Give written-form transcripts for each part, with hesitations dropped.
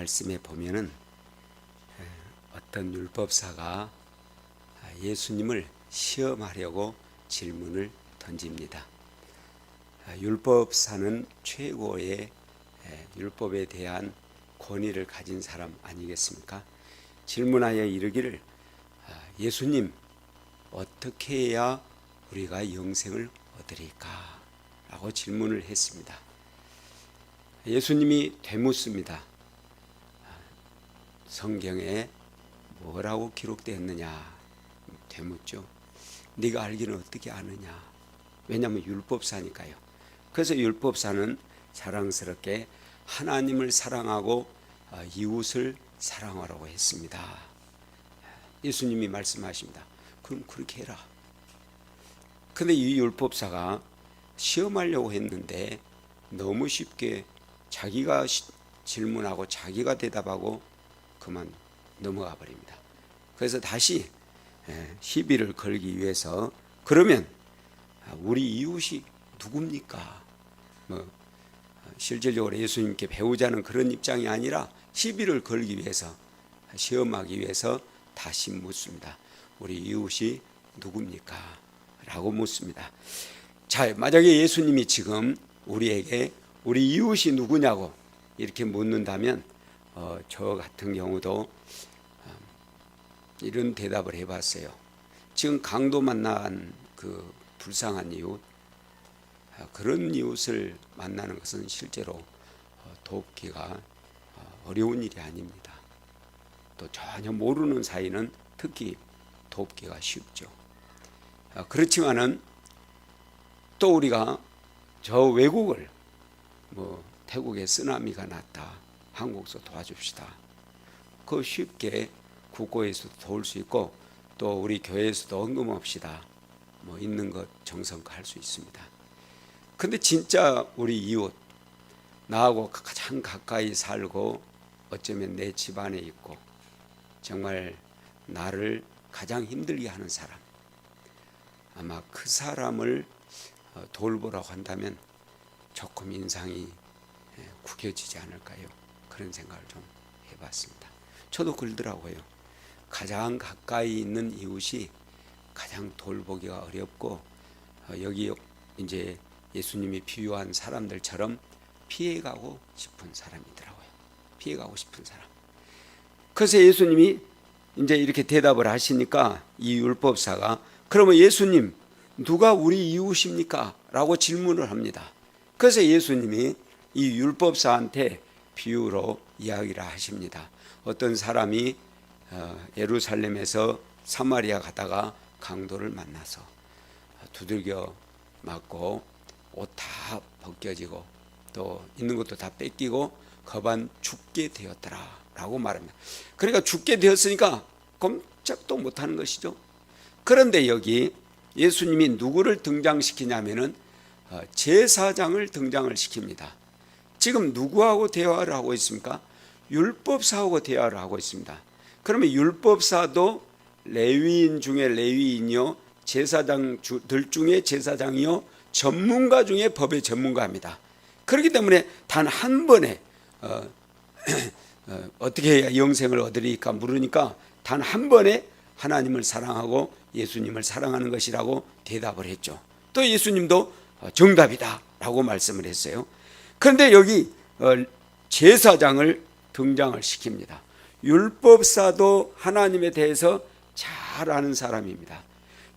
말씀에 보면은 어떤 율법사가 예수님을 시험하려고 질문을 던집니다. 율법사는 최고의 율법에 대한 권위를 가진 사람 아니겠습니까? 질문하여 이르기를 예수님, 어떻게 해야 우리가 영생을 얻으리까? 라고 질문을 했습니다. 예수님이 되묻습니다. 성경에 뭐라고 기록되었느냐 되묻죠. 네가 알기는 어떻게 아느냐? 왜냐하면 율법사니까요. 그래서 율법사는 자랑스럽게 하나님을 사랑하고 이웃을 사랑하라고 했습니다. 예수님이 말씀하십니다. 그럼 그렇게 해라. 근데 이 율법사가 시험하려고 했는데 너무 쉽게 자기가 질문하고 자기가 대답하고 그만 넘어가 버립니다. 그래서 다시 시비를 걸기 위해서 그러면 우리 이웃이 누굽니까? 실질적으로 예수님께 배우자는 그런 입장이 아니라 시비를 걸기 위해서, 시험하기 위해서 다시 묻습니다. 우리 이웃이 누굽니까? 라고 묻습니다. 자, 만약에 예수님이 지금 우리에게 우리 이웃이 누구냐고 이렇게 묻는다면 저 같은 경우도 이런 대답을 해봤어요. 지금 강도 만난 그 불쌍한 이웃, 그런 이웃을 만나는 것은 실제로 돕기가 어려운 일이 아닙니다. 또 전혀 모르는 사이는 특히 돕기가 쉽죠. 그렇지만은 또 우리가 저 외국을 태국에 쓰나미가 났다, 한국서 도와줍시다. 그 쉽게 국고에서도 도울 수 있고 또 우리 교회에서도 언금합시다. 있는 것 정성껏 할 수 있습니다. 근데 진짜 우리 이웃, 나하고 가장 가까이 살고 어쩌면 내 집안에 있고 정말 나를 가장 힘들게 하는 사람, 아마 그 사람을 돌보라고 한다면 조금 인상이 구겨지지 않을까요? 그런 생각을 좀 해봤습니다. 저도 그러더라고요. 가장 가까이 있는 이웃이 가장 돌보기가 어렵고 여기 이제 예수님이 비유한 사람들처럼 피해가고 싶은 사람이더라고요. 피해가고 싶은 사람. 그래서 예수님이 이제 이렇게 대답을 하시니까 이 율법사가 그러면 예수님, 누가 우리 이웃입니까? 라고 질문을 합니다. 그래서 예수님이 이 율법사한테 비유로 이야기를 하십니다. 어떤 사람이 예루살렘에서 사마리아 가다가 강도를 만나서 두들겨 맞고 옷 다 벗겨지고 또 있는 것도 다 뺏기고 거반 죽게 되었더라 라고 말합니다. 그러니까 죽게 되었으니까 꼼짝도 못하는 것이죠. 그런데 여기 예수님이 누구를 등장시키냐면은 제사장을 등장을 시킵니다. 지금 누구하고 대화를 하고 있습니까? 율법사하고 대화를 하고 있습니다. 그러면 율법사도 레위인 중에 레위인이요, 제사장들 중에 제사장이요, 전문가 중에 법의 전문가입니다. 그렇기 때문에 단 한 번에 어떻게 해야 영생을 얻으리까 물으니까 단 한 번에 하나님을 사랑하고 예수님을 사랑하는 것이라고 대답을 했죠. 또 예수님도 정답이다 라고 말씀을 했어요. 그런데 여기 제사장을 등장을 시킵니다. 율법사도 하나님에 대해서 잘 아는 사람입니다.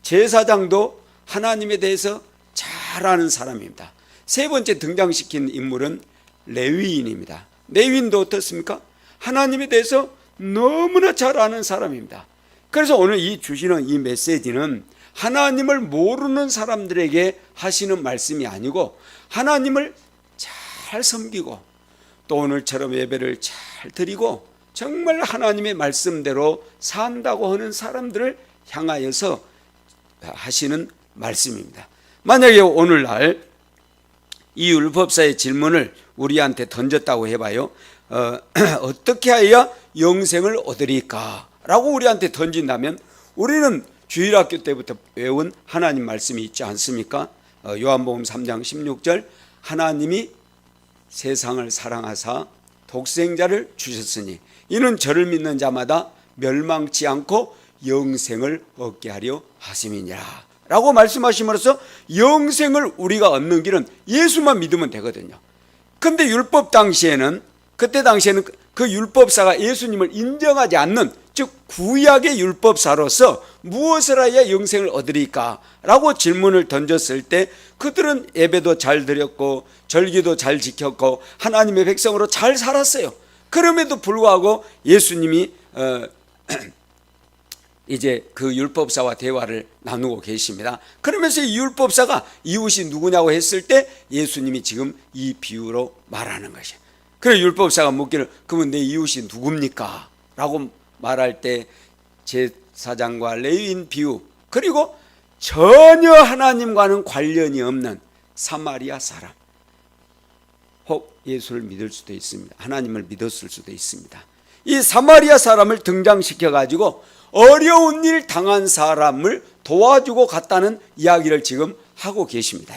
제사장도 하나님에 대해서 잘 아는 사람입니다. 세 번째 등장시킨 인물은 레위인입니다. 레위인도 어떻습니까? 하나님에 대해서 너무나 잘 아는 사람입니다. 그래서 오늘 이 주시는 이 메시지는 하나님을 모르는 사람들에게 하시는 말씀이 아니고 하나님을 잘 섬기고 또 오늘처럼 예배를 잘 드리고 정말 하나님의 말씀대로 산다고 하는 사람들을 향하여서 하시는 말씀입니다. 만약에 오늘날 이 율법사의 질문을 우리한테 던졌다고 해봐요. 어떻게 해야 영생을 얻으리까? 라고 우리한테 던진다면 우리는 주일학교 때부터 외운 하나님 말씀이 있지 않습니까? 요한복음 3장 16절 하나님이 세상을 사랑하사 독생자를 주셨으니 이는 저를 믿는 자마다 멸망치 않고 영생을 얻게 하려 하심이니라 라고 말씀하심으로써 영생을 우리가 얻는 길은 예수만 믿으면 되거든요. 근데 율법 당시에는, 그때 당시에는 그 율법사가 예수님을 인정하지 않는, 즉 구약의 율법사로서 무엇을 해야 영생을 얻으리까 라고 질문을 던졌을 때 그들은 예배도 잘 드렸고 절기도 잘 지켰고 하나님의 백성으로 잘 살았어요. 그럼에도 불구하고 예수님이 이제 그 율법사와 대화를 나누고 계십니다. 그러면서 이 율법사가 이웃이 누구냐고 했을 때 예수님이 지금 이 비유로 말하는 것이에요. 그래서 율법사가 묻기를 그러면 내 이웃이 누굽니까? 라고 말할 때 제사장과 레위인 비유, 그리고 전혀 하나님과는 관련이 없는 사마리아 사람, 혹 예수를 믿을 수도 있습니다. 하나님을 믿었을 수도 있습니다. 이 사마리아 사람을 등장시켜 가지고 어려운 일 당한 사람을 도와주고 갔다는 이야기를 지금 하고 계십니다.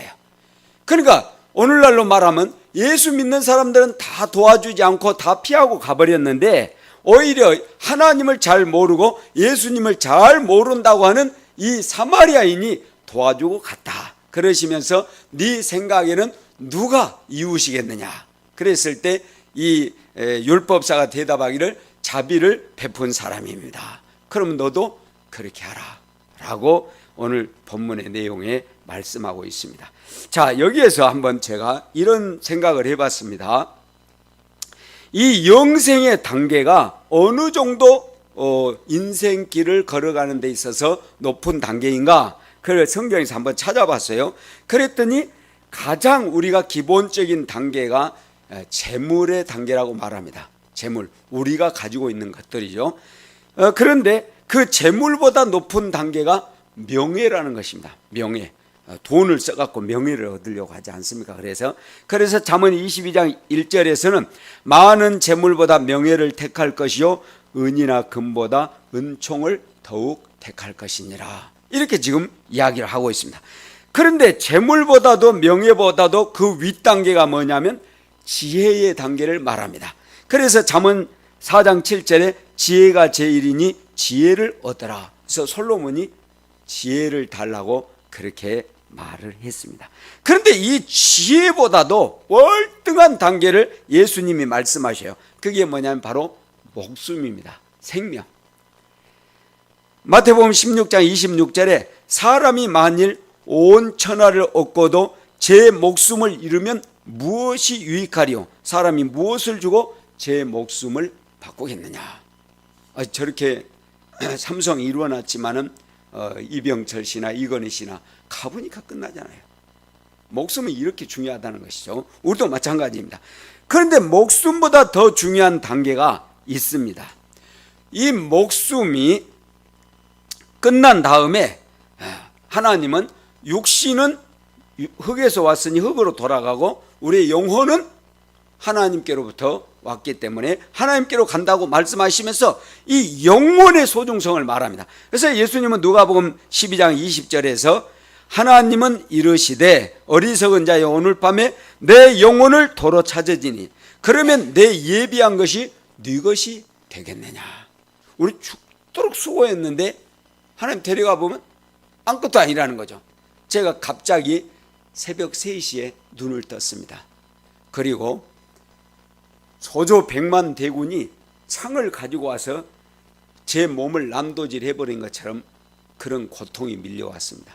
그러니까 오늘날로 말하면 예수 믿는 사람들은 다 도와주지 않고 다 피하고 가버렸는데 오히려 하나님을 잘 모르고 예수님을 잘 모른다고 하는 이 사마리아인이 도와주고 갔다. 그러시면서 네 생각에는 누가 이웃이겠느냐 그랬을 때 이 율법사가 대답하기를 자비를 베푼 사람입니다. 그럼 너도 그렇게 하라 라고 오늘 본문의 내용에 말씀하고 있습니다. 자, 여기에서 한번 제가 이런 생각을 해봤습니다. 이 영생의 단계가 어느 정도 인생길을 걸어가는 데 있어서 높은 단계인가? 그걸 성경에서 한번 찾아봤어요. 그랬더니 가장 우리가 기본적인 단계가 재물의 단계라고 말합니다. 재물, 우리가 가지고 있는 것들이죠. 그런데 그 재물보다 높은 단계가 명예라는 것입니다. 명예. 돈을 써갖고 명예를 얻으려고 하지 않습니까? 그래서 잠언 22장 1절에서는 많은 재물보다 명예를 택할 것이요 은이나 금보다 은총을 더욱 택할 것이니라. 이렇게 지금 이야기를 하고 있습니다. 그런데 재물보다도 명예보다도 그 윗단계가 뭐냐면 지혜의 단계를 말합니다. 그래서 잠언 4장 7절에 지혜가 제일이니 지혜를 얻어라. 그래서 솔로몬이 지혜를 달라고 그렇게 말을 했습니다. 그런데 이 지혜보다도 월등한 단계를 예수님이 말씀하셔요. 그게 뭐냐면 바로 목숨입니다. 생명. 마태복음 16장 26절에 사람이 만일 온 천하를 얻고도 제 목숨을 잃으면 무엇이 유익하리요? 사람이 무엇을 주고 제 목숨을 바꾸겠느냐? 저렇게 삼성이 이루어놨지만은 이병철 씨나 이건희 씨나 가보니까 끝나잖아요. 목숨은 이렇게 중요하다는 것이죠. 우리도 마찬가지입니다. 그런데 목숨보다 더 중요한 단계가 있습니다. 이 목숨이 끝난 다음에 하나님은 육신은 흙에서 왔으니 흙으로 돌아가고 우리의 영혼은 하나님께로부터 왔기 때문에 하나님께로 간다고 말씀하시면서 이 영혼의 소중성을 말합니다. 그래서 예수님은 누가복음 12장 20절에서 하나님은 이르시되 어리석은 자여 오늘 밤에 내 영혼을 도로 찾으지니 그러면 내 예비한 것이 네 것이 되겠느냐. 우리 죽도록 수고했는데 하나님 데려가 보면 아무것도 아니라는 거죠. 제가 갑자기 새벽 3시에 눈을 떴습니다. 그리고 소조 100만 대군이 창을 가지고 와서 제 몸을 난도질 해버린 것처럼 그런 고통이 밀려왔습니다.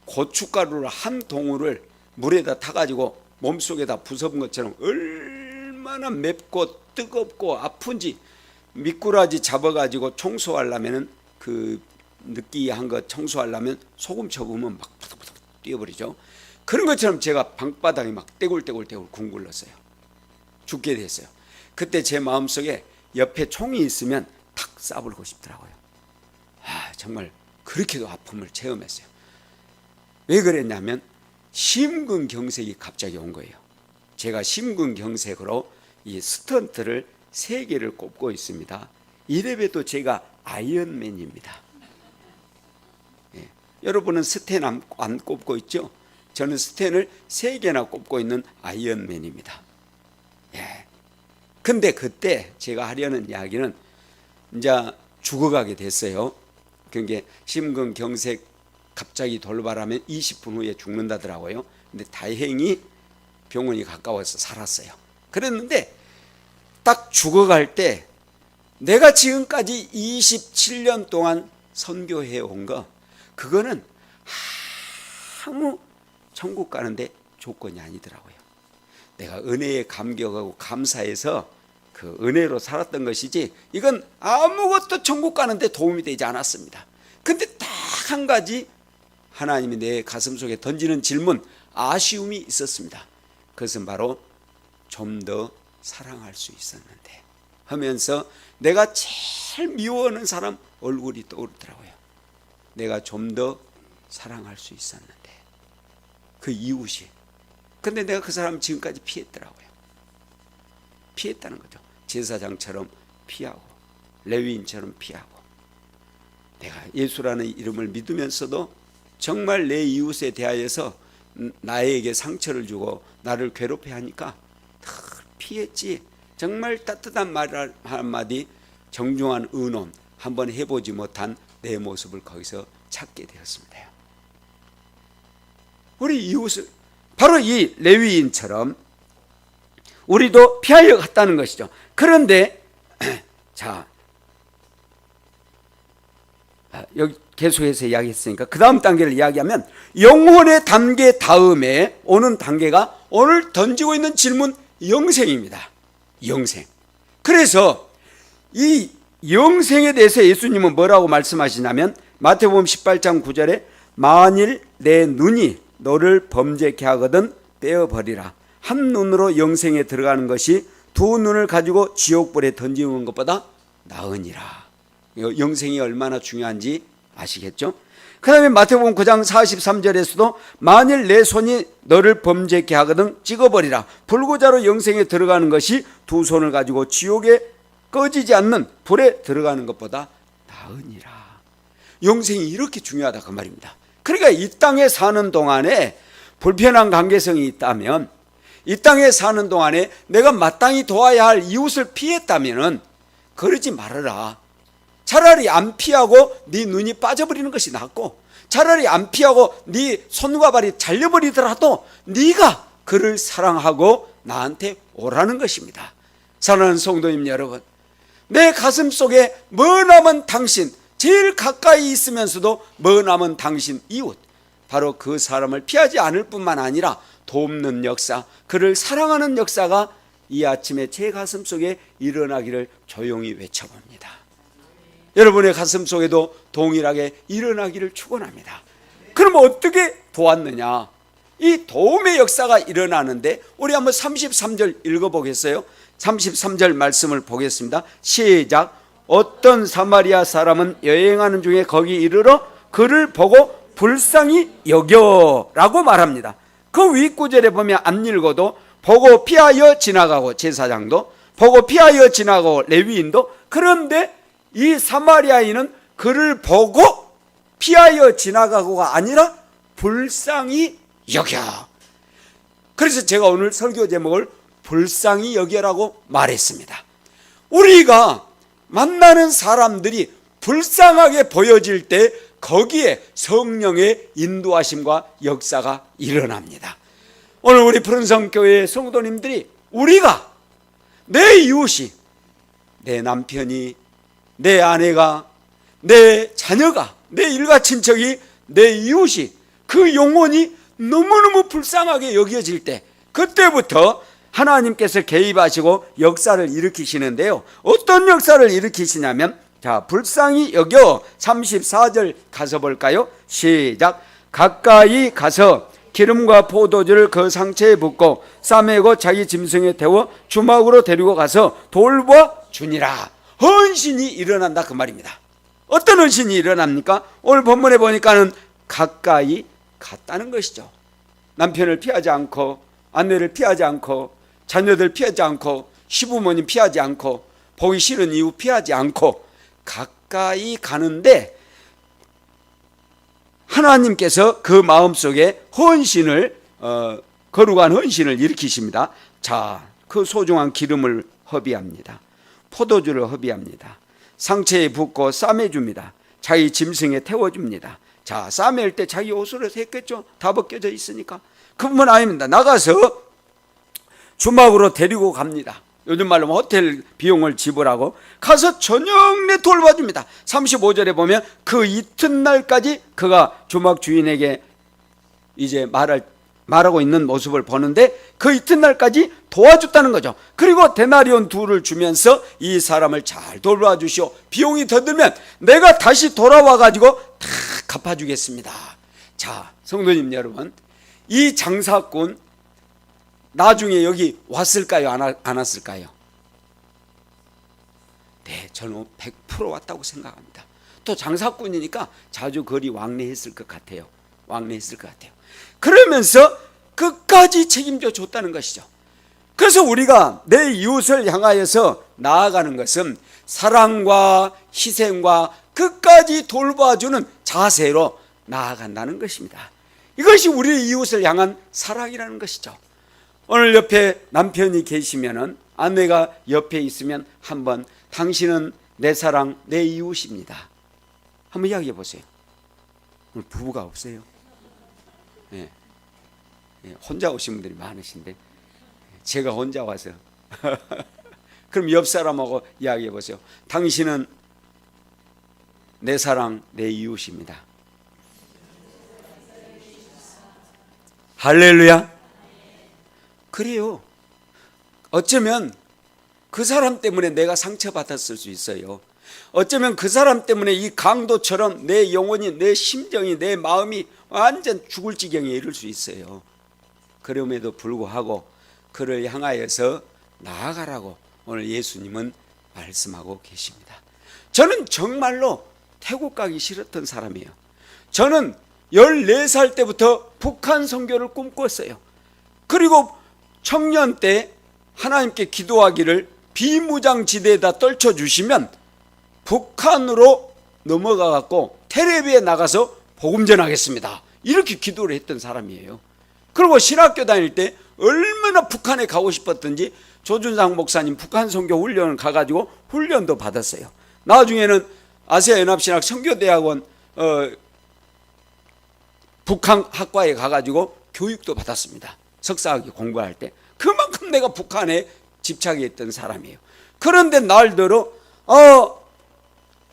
고춧가루를 한 동울을 물에다 타가지고 몸속에다 부숴본 것처럼 얼마나 맵고 뜨겁고 아픈지 미꾸라지 잡아가지고 청소하려면 그 느끼한 거 청소하려면 소금 쳐보면 막 푸득푸득 뛰어버리죠. 그런 것처럼 제가 방바닥이 막 떼굴떼굴 굴렀어요. 죽게 됐어요. 그때 제 마음속에 옆에 총이 있으면 탁 쏴버리고 싶더라고요. 정말 그렇게도 아픔을 체험했어요. 왜 그랬냐면 심근경색이 갑자기 온 거예요. 제가 심근경색으로 이 스턴트를 3개를 꼽고 있습니다. 이래봬도 제가 아이언맨입니다. 여러분은 스텐 안 꼽고 있죠? 저는 스텐을 3개나 꼽고 있는 아이언맨입니다. 근데 그때 제가 하려는 이야기는 이제 죽어가게 됐어요. 그게 심근경색 갑자기 돌발하면 20분 후에 죽는다더라고요. 근데 다행히 병원이 가까워서 살았어요. 그랬는데 딱 죽어갈 때 내가 지금까지 27년 동안 선교해 온 거, 그거는 아무 천국 가는데 조건이 아니더라고요. 내가 은혜에 감격하고 감사해서 그 은혜로 살았던 것이지, 이건 아무것도 천국 가는데 도움이 되지 않았습니다. 근데 딱 한 가지 하나님이 내 가슴 속에 던지는 질문, 아쉬움이 있었습니다. 그것은 바로 좀 더 사랑할 수 있었는데 하면서 내가 제일 미워하는 사람 얼굴이 떠오르더라고요. 내가 좀 더 사랑할 수 있었는데, 그 이웃이. 근데 내가 그 사람 지금까지 피했더라고요. 피했다는 거죠. 제사장처럼 피하고 레위인처럼 피하고, 내가 예수라는 이름을 믿으면서도 정말 내 이웃에 대하여서 나에게 상처를 주고 나를 괴롭게 하니까 피했지. 정말 따뜻한 말 한마디, 정중한 의논 한번 해보지 못한 내 모습을 거기서 찾게 되었습니다. 우리 이웃을 바로 이 레위인처럼 우리도 피하려 갔다는 것이죠. 그런데 자, 여기 계속해서 이야기했으니까 그 다음 단계를 이야기하면, 영혼의 단계 다음에 오는 단계가 오늘 던지고 있는 질문, 영생입니다. 영생. 그래서 이 영생에 대해서 예수님은 뭐라고 말씀하시냐면, 마태복음 18장 9절에 만일 내 눈이 너를 범죄케 하거든 떼어버리라. 한 눈으로 영생에 들어가는 것이 두 눈을 가지고 지옥불에 던지는 것보다 나으니라. 영생이 얼마나 중요한지 아시겠죠? 그 다음에 마태복음 9장 43절에서도 만일 내 손이 너를 범죄케 하거든 찍어버리라. 불구자로 영생에 들어가는 것이 두 손을 가지고 지옥에 꺼지지 않는 불에 들어가는 것보다 나으니라. 영생이 이렇게 중요하다 그 말입니다. 그러니까 이 땅에 사는 동안에 불편한 관계성이 있다면, 이 땅에 사는 동안에 내가 마땅히 도와야 할 이웃을 피했다면 그러지 말아라. 차라리 안 피하고 네 눈이 빠져버리는 것이 낫고, 차라리 안 피하고 네 손과 발이 잘려버리더라도 네가 그를 사랑하고 나한테 오라는 것입니다. 사랑하는 성도님 여러분, 내 가슴 속에 머나먼 당신, 제일 가까이 있으면서도 머나먼 당신 이웃, 바로 그 사람을 피하지 않을 뿐만 아니라 돕는 역사, 그를 사랑하는 역사가 이 아침에 제 가슴 속에 일어나기를 조용히 외쳐봅니다. 여러분의 가슴 속에도 동일하게 일어나기를 축원합니다. 그럼 어떻게 도왔느냐? 이 도움의 역사가 일어나는데 우리 한번 33절 읽어보겠어요? 33절 말씀을 보겠습니다. 시작. 어떤 사마리아 사람은 여행하는 중에 거기 이르러 그를 보고 불쌍히 여겨 라고 말합니다. 그 윗구절에 보면 안 읽어도 보고 피하여 지나가고, 제사장도 보고 피하여 지나가고 레위인도, 그런데 이 사마리아인은 그를 보고 피하여 지나가고가 아니라 불쌍히 여겨. 그래서 제가 오늘 설교 제목을 불쌍히 여겨라고 말했습니다. 우리가 만나는 사람들이 불쌍하게 보여질 때 거기에 성령의 인도하심과 역사가 일어납니다. 오늘 우리 푸른성교회 성도님들이, 우리가, 내 이웃이, 내 남편이, 내 아내가, 내 자녀가, 내 일가 친척이, 내 이웃이, 그 영혼이 너무너무 불쌍하게 여겨질 때, 그때부터 하나님께서 개입하시고 역사를 일으키시는데요. 어떤 역사를 일으키시냐면, 자, 불쌍히 여겨 34절 가서 볼까요? 시작. 가까이 가서 기름과 포도주를 그 상체에 붓고 싸매고 자기 짐승에 태워 주막으로 데리고 가서 돌보아 주니라. 헌신이 일어난다 그 말입니다. 어떤 헌신이 일어납니까? 오늘 본문에 보니까는 가까이 갔다는 것이죠. 남편을 피하지 않고, 아내를 피하지 않고, 자녀들 피하지 않고, 시부모님 피하지 않고, 보기 싫은 이유 피하지 않고 가까이 가는데, 하나님께서 그 마음속에 헌신을, 거룩한 헌신을 일으키십니다. 자, 그 소중한 기름을 허비합니다. 포도주를 허비합니다. 상체에 붓고 싸매줍니다. 자기 짐승에 태워줍니다. 자, 싸맬 때 자기 옷으로 했겠죠. 다 벗겨져 있으니까. 그뿐만 아닙니다. 나가서 주막으로 데리고 갑니다. 요즘 말로 호텔 비용을 지불하고 가서 저녁 내 돌봐줍니다. 35절에 보면 그 이튿날까지 그가 주막 주인에게 이제 말하고 있는 모습을 보는데 그 이튿날까지 도와줬다는 거죠. 그리고 데나리온 2를 주면서 이 사람을 잘 돌봐주시오. 비용이 더 들면 내가 다시 돌아와 가지고 다 갚아주겠습니다. 자, 성도님 여러분, 이 장사꾼 나중에 여기 왔을까요? 안 왔을까요? 네, 저는 100% 왔다고 생각합니다. 또 장사꾼이니까 자주 거리 왕래했을 것 같아요. 그러면서 끝까지 책임져 줬다는 것이죠. 그래서 우리가 내 이웃을 향하여서 나아가는 것은 사랑과 희생과 끝까지 돌봐주는 자세로 나아간다는 것입니다. 이것이 우리 이웃을 향한 사랑이라는 것이죠. 오늘 옆에 남편이 계시면은, 아내가 옆에 있으면 한번 당신은 내 사랑, 내 이웃입니다. 한번 이야기해 보세요. 오늘 부부가 없어요. 네. 혼자 오신 분들이 많으신데 제가 혼자 와서 그럼 옆 사람하고 이야기해 보세요. 당신은 내 사랑, 내 이웃입니다. 할렐루야. 그래요. 어쩌면 그 사람 때문에 내가 상처받았을 수 있어요. 어쩌면 그 사람 때문에 이 강도처럼 내 영혼이, 내 심정이, 내 마음이 완전 죽을 지경에 이를 수 있어요. 그럼에도 불구하고 그를 향하여서 나아가라고 오늘 예수님은 말씀하고 계십니다. 저는 정말로 태국 가기 싫었던 사람이에요. 저는 14살 때부터 북한 선교를 꿈꿨어요. 그리고 청년 때 하나님께 기도하기를 비무장지대에다 떨쳐주시면 북한으로 넘어가 갖고 텔레비에 나가서 복음 전하겠습니다. 이렇게 기도를 했던 사람이에요. 그리고 신학교 다닐 때 얼마나 북한에 가고 싶었던지 조준상 목사님 북한 선교 훈련을 가가지고 훈련도 받았어요. 나중에는 아시아연합신학 선교대학원 북한 학과에 가가지고 교육도 받았습니다. 석사학위 공부할 때. 그만큼 내가 북한에 집착이 있던 사람이에요. 그런데 날들어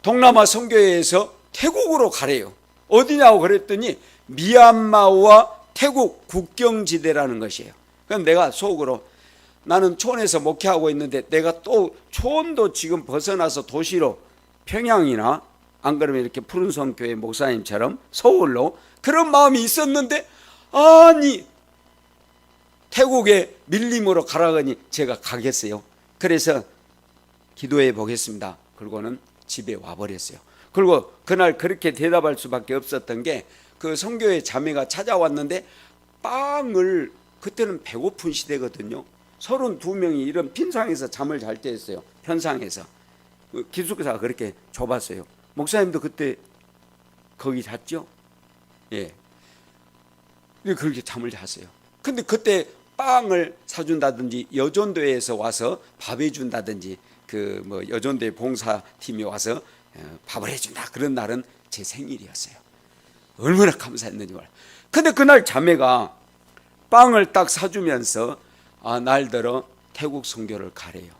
동남아 선교회에서 태국으로 가래요. 어디냐고 그랬더니 미얀마와 태국 국경지대라는 것이에요. 그럼 내가 속으로, 나는 촌에서 목회하고 있는데 내가 또 촌도 지금 벗어나서 도시로 평양이나 안 그러면 이렇게 푸른섬 교회 목사님처럼 서울로, 그런 마음이 있었는데 아니 태국에 밀림으로 가라더니 제가 가겠어요. 그래서 기도해 보겠습니다. 그리고는 집에 와버렸어요. 그리고 그날 그렇게 대답할 수밖에 없었던 게, 그 선교회 자매가 찾아왔는데 빵을, 그때는 배고픈 시대거든요. 32명이 이런 빈상에서 잠을 잘 때였어요. 편상에서. 기숙사가 그렇게 좁았어요. 목사님도 그때 거기 잤죠? 예. 그렇게 잠을 잤어요. 근데 그때 빵을 사준다든지 여전도에서 와서 밥 해준다든지 그 뭐 여전도의 봉사팀이 와서 밥을 해준다, 그런 날은 제 생일이었어요. 얼마나 감사했는지 몰라요. 근데 그날 자매가 빵을 딱 사주면서 날들어 태국 선교를 가래요.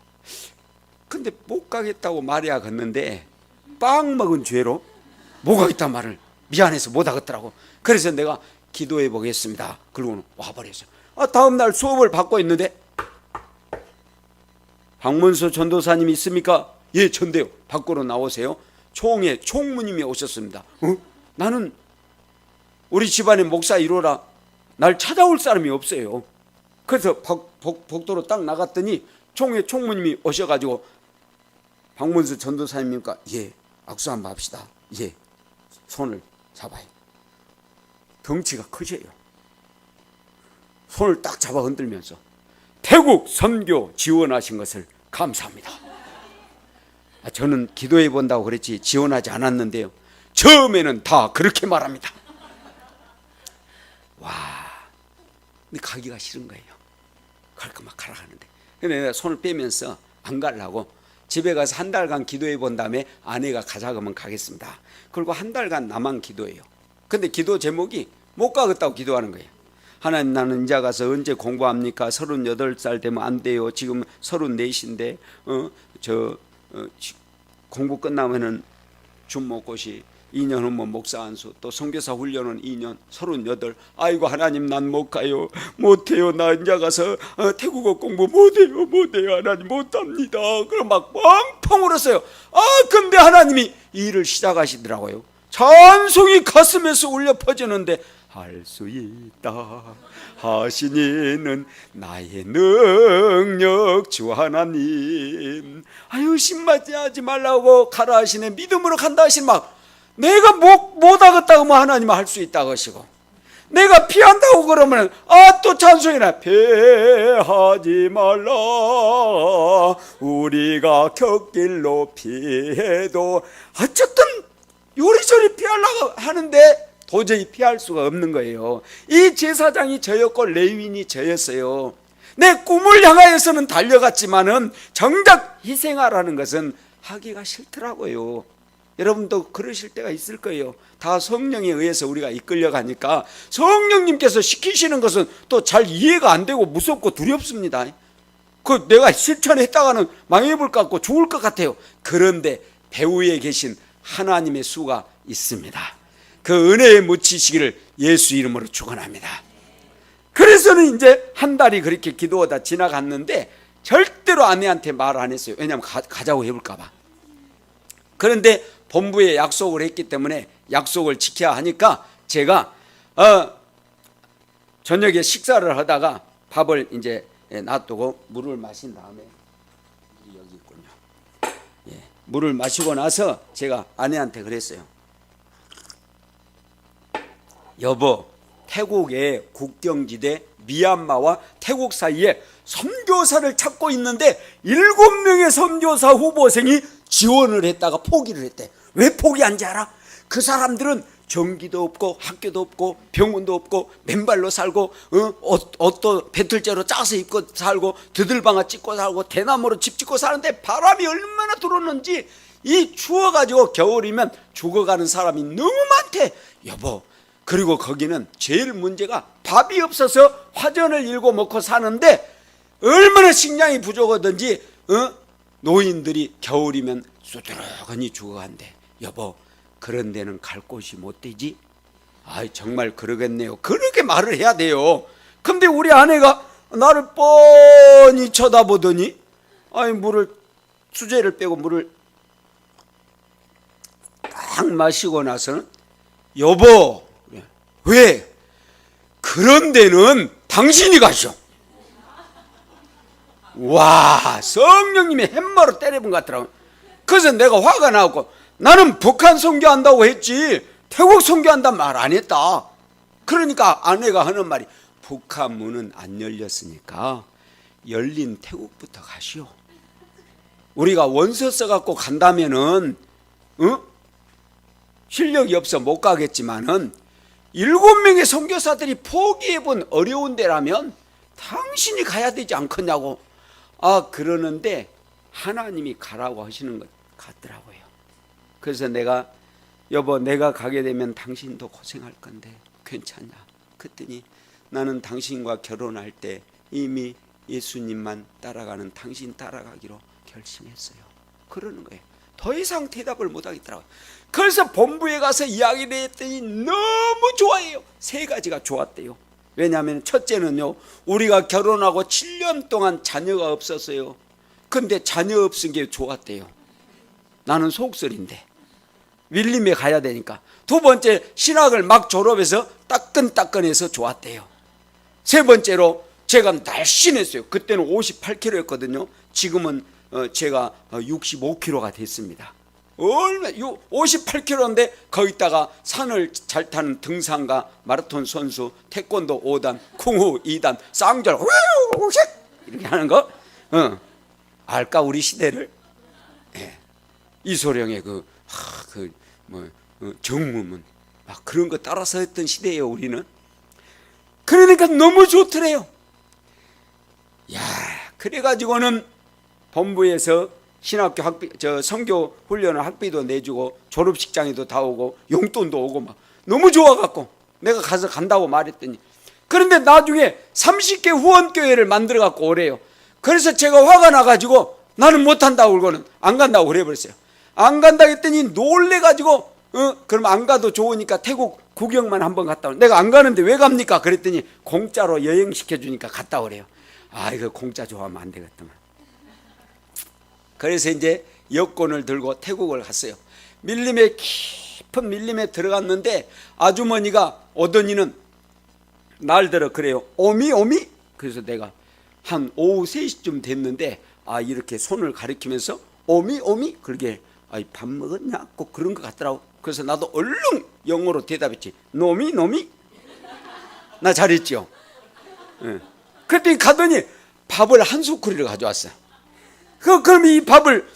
근데 못 가겠다고 말이야 걷는데 빵 먹은 죄로 못 가겠다는 말을 미안해서 못 하겠더라고. 그래서 내가 기도해 보겠습니다. 그러고는 와버렸어요. 다음 날 수업을 받고 있는데, 박문수 전도사님 있습니까? 예, 전데요. 밖으로 나오세요. 총회 총무님이 오셨습니다. 나는 우리 집안의 목사 1호라 날 찾아올 사람이 없어요. 그래서 복도로 딱 나갔더니 총회 총무님이 오셔가지고, 박문수 전도사님입니까? 예. 악수 한번 합시다. 예. 손을 잡아요. 덩치가 크세요. 손을 딱 잡아 흔들면서 태국 선교 지원하신 것을 감사합니다. 저는 기도해 본다고 그랬지 지원하지 않았는데요. 처음에는 다 그렇게 말합니다. 와, 근데 가기가 싫은 거예요. 갈까 막 가라 하는데. 근데 내가 손을 빼면서 안 가려고 집에 가서 한 달간 기도해 본 다음에 아내가 가자 그러면 가겠습니다. 그리고 한 달간 나만 기도해요. 근데 기도 제목이 못 가겠다고 기도하는 거예요. 하나님, 나는 이제 가서 언제 공부합니까? 38살 되면 안 돼요. 지금 34인데 공부 끝나면은 준목고시 2년 후면 목사 안수, 또 선교사 훈련은 2년, 38. 아이고 하나님, 난 못 가요, 못해요. 나 이제 가서 태국어 공부 못해요 하나님, 못합니다. 그럼 막 펑펑 울었어요. 근데 하나님이 일을 시작하시더라고요. 찬송이 가슴에서 울려 퍼지는데, 할 수 있다 하시니는 나의 능력 주 하나님. 아유, 신맞이하지 말라고 가라 하시네. 믿음으로 간다 하시는, 막 내가 못하겠다고 하면 하나님은 할 수 있다고 하시고, 내가 피한다고 그러면 또 찬송이나 피하지 말라. 우리가 곁길로 피해도 어쨌든 요리조리 피하려고 하는데 도저히 피할 수가 없는 거예요. 이 제사장이 저였고 레위인이 저였어요. 내 꿈을 향하여서는 달려갔지만은 정작 희생하라는 것은 하기가 싫더라고요. 여러분도 그러실 때가 있을 거예요. 다 성령에 의해서 우리가 이끌려가니까 성령님께서 시키시는 것은 또 잘 이해가 안 되고 무섭고 두렵습니다. 내가 실천했다가는 망해볼 것 같고 죽을 것 같아요. 그런데 배후에 계신 하나님의 수가 있습니다. 그 은혜에 묻히시기를 예수 이름으로 축원합니다. 그래서는 이제 한 달이 그렇게 기도하다 지나갔는데 절대로 아내한테 말 안 했어요. 왜냐하면 가자고 해볼까 봐. 그런데 본부에 약속을 했기 때문에 약속을 지켜야 하니까 제가 저녁에 식사를 하다가 밥을 이제 놔두고 물을 마신 다음에, 여기 있군요. 물을 마시고 나서 제가 아내한테 그랬어요. 여보, 태국의 국경지대 미얀마와 태국 사이에 선교사를 찾고 있는데 7명의 선교사 후보생이 지원을 했다가 포기를 했대. 왜 포기한지 알아? 그 사람들은 전기도 없고 학교도 없고 병원도 없고 맨발로 살고 옷도 배틀째로 짜서 입고 살고 드들방아 찍고 살고 대나무로 집 짓고 사는데 바람이 얼마나 들어오는지 이 추워가지고 겨울이면 죽어가는 사람이 너무 많대. 여보, 그리고 거기는 제일 문제가 밥이 없어서 화전을 일고 먹고 사는데 얼마나 식량이 부족하든지 노인들이 겨울이면 수두룩하니 죽어간대. 여보, 그런 데는 갈 곳이 못 되지? 정말 그러겠네요. 그렇게 말을 해야 돼요. 근데 우리 아내가 나를 뻔히 쳐다보더니 수제를 빼고 물을 딱 마시고 나서는, 여보, 왜? 그런 데는 당신이 가시오. 와, 성령님이 햄머로 때려본 것 같더라고요. 그래서 내가 화가 나고, 나는 북한 선교한다고 했지 태국 선교한다는 말 안 했다. 그러니까 아내가 하는 말이, 북한 문은 안 열렸으니까 열린 태국부터 가시오. 우리가 원서 써갖고 간다면은 실력이 없어 못 가겠지만은 7명의 선교사들이 포기해본 어려운 데라면 당신이 가야 되지 않겠냐고. 그러는데 하나님이 가라고 하시는 것 같더라고요. 그래서 내가, 여보, 내가 가게 되면 당신도 고생할 건데 괜찮냐? 그랬더니, 나는 당신과 결혼할 때 이미 예수님만 따라가는 당신 따라가기로 결심했어요. 그러는 거예요. 더 이상 대답을 못 하겠더라고요. 그래서 본부에 가서 이야기를 했더니 너무 좋아해요. 3가지가 좋았대요. 왜냐하면 첫째는요, 우리가 결혼하고 7년 동안 자녀가 없었어요. 근데 자녀 없은 게 좋았대요. 나는 속설인데 윌림에 가야 되니까. 2번째, 신학을 막 졸업해서 따끈따끈해서 좋았대요. 3번째로 제가 날씬했어요. 그때는 58kg였거든요. 지금은 제가 65kg가 됐습니다. 58kg인데 거기다가 산을 잘 타는 등산가, 마라톤 선수, 태권도 5단, 쿵후 2단, 쌍절 이렇게 하는 거 알까, 우리 시대를? 이소룡의 정무문 막 그런 거 따라서 했던 시대예요, 우리는. 그러니까 너무 좋더래요. 그래가지고는 본부에서 신학교 학비, 선교 훈련을 학비도 내주고 졸업식장에도 다 오고 용돈도 오고 막 너무 좋아갖고 내가 가서 간다고 말했더니, 그런데 나중에 30개 후원교회를 만들어갖고 오래요. 그래서 제가 화가 나가지고 나는 못한다고 그러고는 안 간다고 그래버렸어요. 안 간다 했더니 놀래가지고 그럼 안 가도 좋으니까 태국 구경만 한번 갔다 오고, 내가 안 가는데 왜 갑니까? 그랬더니 공짜로 여행시켜주니까 갔다 오래요. 아, 이거 공짜 좋아하면 안 되겠더만. 그래서 이제 여권을 들고 태국을 갔어요. 밀림에, 깊은 밀림에 들어갔는데 아주머니가 오더니는 날들어 그래요. 오미 오미? 그래서 내가 한 오후 3시쯤 됐는데 이렇게 손을 가리키면서 오미 오미? 그러게 밥 먹었냐? 꼭 그런 것 같더라고. 그래서 나도 얼른 영어로 대답했지. 노미 노미? 나 잘했죠. 그랬더니 가더니 밥을 한 수쿠리를 가져왔어요. 그럼 이 밥을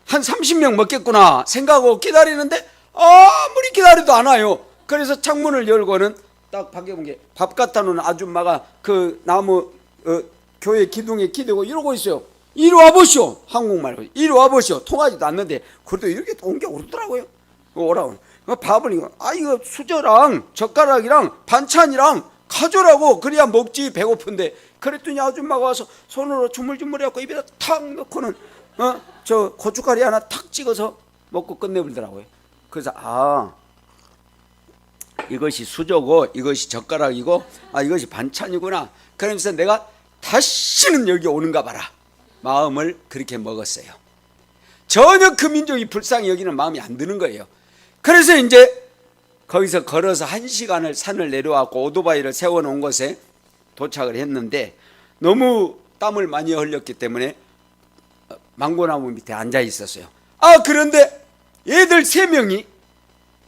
한 30명 먹겠구나 생각하고 기다리는데 아무리 기다려도 안 와요. 그래서 창문을 열고는 딱 밖에 본 게 밥 갖다 놓은 아줌마가 그 나무 교회 기둥에 기대고 이러고 있어요. 이리 와보시오. 한국말로 이리 와보시오. 통하지도 않는데 그래도 이렇게 옮겨 오르더라고요. 오라고 밥을 이거 수저랑 젓가락이랑 반찬이랑 가져라고, 그래야 먹지 배고픈데. 그랬더니 아줌마가 와서 손으로 주물주물해갖고 입에다 탁 넣고는 저 고춧가루 하나 탁 찍어서 먹고 끝내버리더라고요. 그래서 이것이 수저고 이것이 젓가락이고 이것이 반찬이구나. 그러면서 내가 다시는 여기 오는가 봐라 마음을 그렇게 먹었어요. 전혀 그 민족이 불쌍히 여기는 마음이 안 드는 거예요. 그래서 이제 거기서 걸어서 1시간을 산을 내려왔고 오토바이를 세워놓은 곳에 도착을 했는데 너무 땀을 많이 흘렸기 때문에 망고나무 밑에 앉아 있었어요. 그런데 애들 3명이,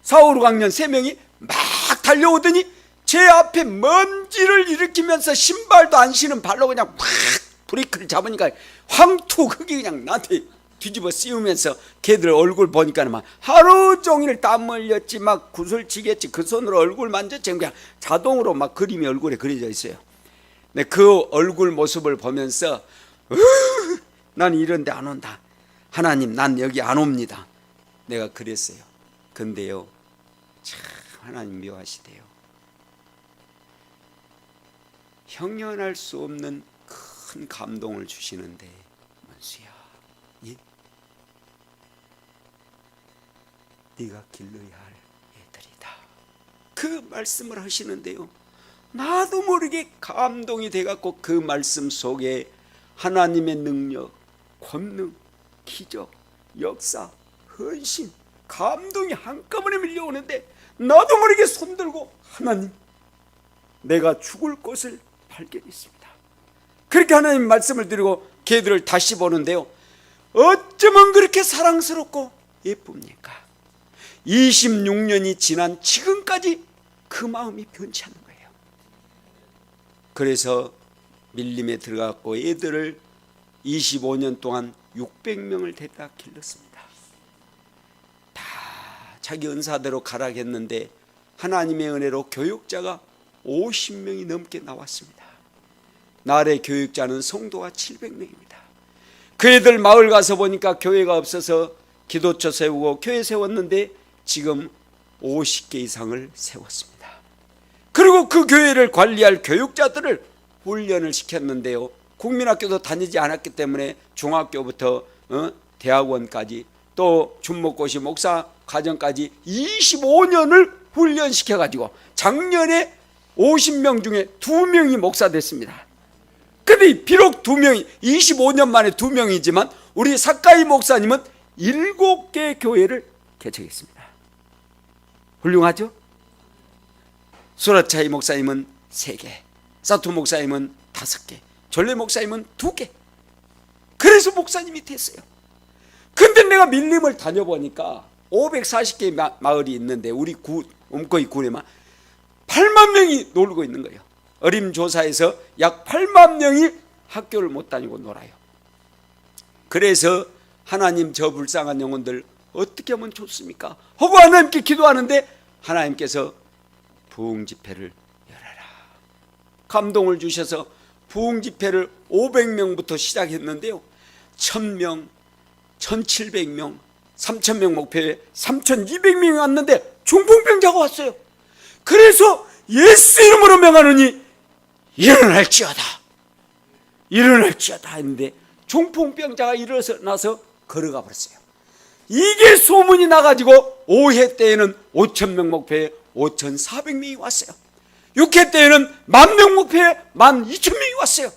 4, 5학년 3명이 막 달려오더니 제 앞에 먼지를 일으키면서 신발도 안 신은 발로 그냥 확 브레이크를 잡으니까 황투 그게 그냥 나한테 뒤집어 씌우면서 걔들 얼굴 보니까 막 하루 종일 땀 흘렸지, 막 구슬치겠지, 그 손으로 얼굴 만졌지, 그냥 자동으로 막 그림이 얼굴에 그려져 있어요. 근데 그 얼굴 모습을 보면서 난 이런 데 안 온다. 하나님, 난 여기 안 옵니다. 내가 그랬어요. 근데요, 참 하나님 묘하시대요. 형연할 수 없는 큰 감동을 주시는데, 문수야, 네가 길러야 할 애들이다. 그 말씀을 하시는데요, 나도 모르게 감동이 돼갖고 그 말씀 속에 하나님의 능력, 권능, 기적, 역사, 헌신, 감동이 한꺼번에 밀려오는데 나도 모르게 손들고 하나님, 내가 죽을 곳을 발견했습니다. 그렇게 하나님 말씀을 드리고 걔들을 다시 보는데요, 어쩌면 그렇게 사랑스럽고 예쁩니까? 26년이 지난 지금까지 그 마음이 변치 않는 거예요. 그래서 밀림에 들어갔고 애들을 25년 동안 600명을 데려다 길렀습니다. 다 자기 은사대로 가락했는데 하나님의 은혜로 교육자가 50명이 넘게 나왔습니다. 나래 교육자는 성도가 700명입니다. 그 애들 마을 가서 보니까 교회가 없어서 기도처 세우고 교회 세웠는데 지금 50개 이상을 세웠습니다. 그리고 그 교회를 관리할 교육자들을 훈련을 시켰는데요, 국민학교도 다니지 않았기 때문에 중학교부터 대학원까지 또 준목고시 목사 과정까지 25년을 훈련시켜가지고 작년에 50명 중에 2명이 목사 됐습니다. 근데 비록 2명이 25년 만에 2명이지만 우리 사카이 목사님은 7개 교회를 개척했습니다. 훌륭하죠? 수라차이 목사님은 3개, 사토 목사님은 5개, 전래 목사님은 2개. 그래서 목사님이 됐어요. 근데 내가 밀림을 다녀보니까 540개 마을이 있는데 우리 옴코이 군에만 8만 명이 놀고 있는 거예요. 어림조사에서 약 8만 명이 학교를 못 다니고 놀아요. 그래서 하나님, 저 불쌍한 영혼들 어떻게 하면 좋습니까? 하고 하나님께 기도하는데 하나님께서 부흥집회를 열어라 감동을 주셔서 부흥집회를 500명부터 시작했는데요, 1000명, 1700명, 3000명 목표에 3200명이 왔는데 중풍병자가 왔어요. 그래서 예수 이름으로 명하노니 일어날지어다, 일어날지어다 했는데 중풍병자가 일어나서 걸어가 버렸어요. 이게 소문이 나가지고 5회 때에는 5000명 목표에 5400명이 왔어요. 6회 때에는 10,000명 목표에 12,000명이 왔어요.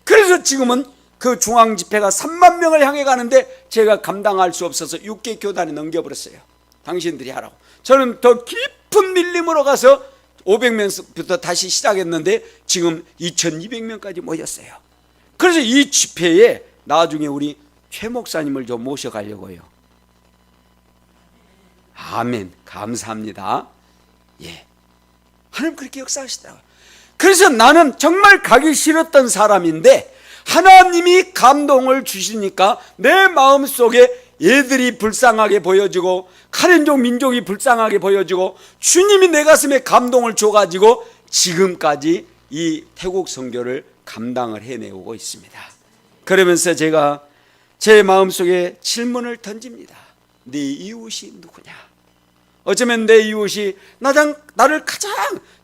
그래서 지금은 그 중앙집회가 3만 명을 향해 가는데 제가 감당할 수 없어서 6개 교단에 넘겨버렸어요. 당신들이 하라고. 저는 더 깊은 밀림으로 가서 500명부터 다시 시작했는데 지금 2200명까지 모였어요. 그래서 이 집회에 나중에 우리 최 목사님을 좀 모셔가려고요. 아멘. 감사합니다. 예, 하나님 그렇게 역사하시더라고요. 그래서 나는 정말 가기 싫었던 사람인데 하나님이 감동을 주시니까 내 마음속에 얘들이 불쌍하게 보여지고 카렌족 민족이 불쌍하게 보여지고 주님이 내 가슴에 감동을 줘가지고 지금까지 이 태국 선교를 감당을 해내오고 있습니다. 그러면서 제가 제 마음속에 질문을 던집니다. 네 이웃이 누구냐? 어쩌면 내 이웃이 나를 가장,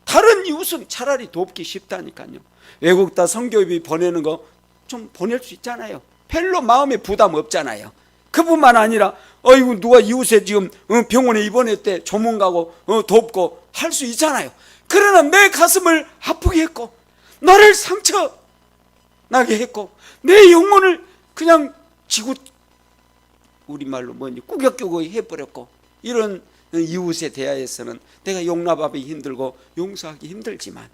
다른 이웃은 차라리 돕기 쉽다니까요. 외국 다 선교비 보내는 거 좀 보낼 수 있잖아요. 별로 마음에 부담 없잖아요. 그뿐만 아니라 어이구 누가 이웃에 지금 병원에 입원했대 조문 가고 돕고 할 수 있잖아요. 그러나 내 가슴을 아프게 했고 나를 상처 나게 했고 내 영혼을 그냥 지구 우리말로 뭐니 꾸격꾸격 해버렸고 이런 이웃에 대하여서는 내가 용납하기 힘들고 용서하기 힘들지만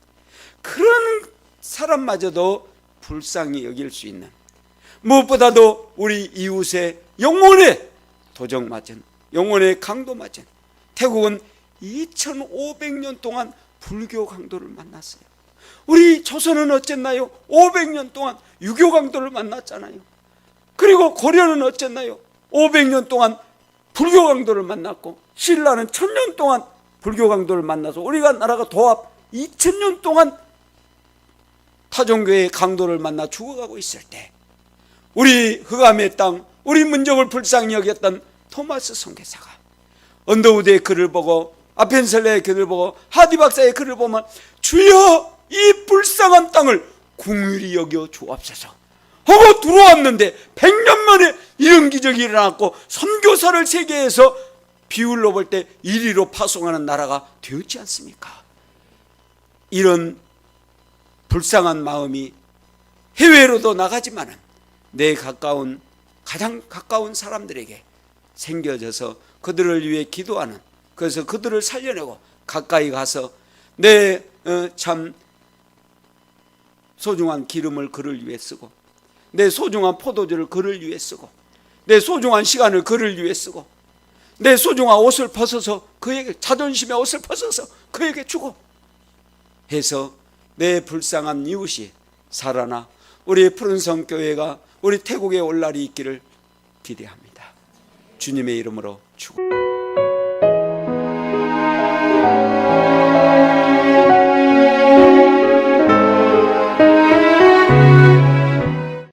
그런 사람마저도 불쌍히 여길 수 있는, 무엇보다도 우리 이웃의 영혼의 도적 맞은, 영혼의 강도 맞은, 태국은 2500년 동안 불교 강도를 만났어요. 우리 조선은 어쨌나요? 500년 동안 유교 강도를 만났잖아요. 그리고 고려는 어쨌나요? 500년 동안 불교 강도를 만났고 신라는 1000년 동안 불교 강도를 만나서 우리가 나라가 도합 2000년 동안 타종교의 강도를 만나 죽어가고 있을 때 우리 흑암의 땅, 우리 민족을 불쌍히 여겼던 토마스 선교사가 언더우드의 글을 보고 아펜셀레의 글을 보고 하디 박사의 글을 보면 주여 이 불쌍한 땅을 긍휼히 여겨 주옵소서 하고 들어왔는데 100년 만에 이런 기적이 일어났고 선교사를 세계에서 비율로 볼 때 1위로 파송하는 나라가 되었지 않습니까? 이런 불쌍한 마음이 해외로도 나가지만은 내 가장 가까운 사람들에게 생겨져서 그들을 위해 기도하는, 그래서 그들을 살려내고 가까이 가서 내 참 소중한 기름을 그를 위해 쓰고 내 소중한 포도주를 그를 위해 쓰고 내 소중한 시간을 그를 위해 쓰고 내 소중한 옷을 벗어서 그에게, 자존심의 옷을 벗어서 그에게 주고 해서 내 불쌍한 이웃이 살아나 우리 푸른성 교회가 우리 태국에 올 날이 있기를 기대합니다. 주님의 이름으로 축원합니다.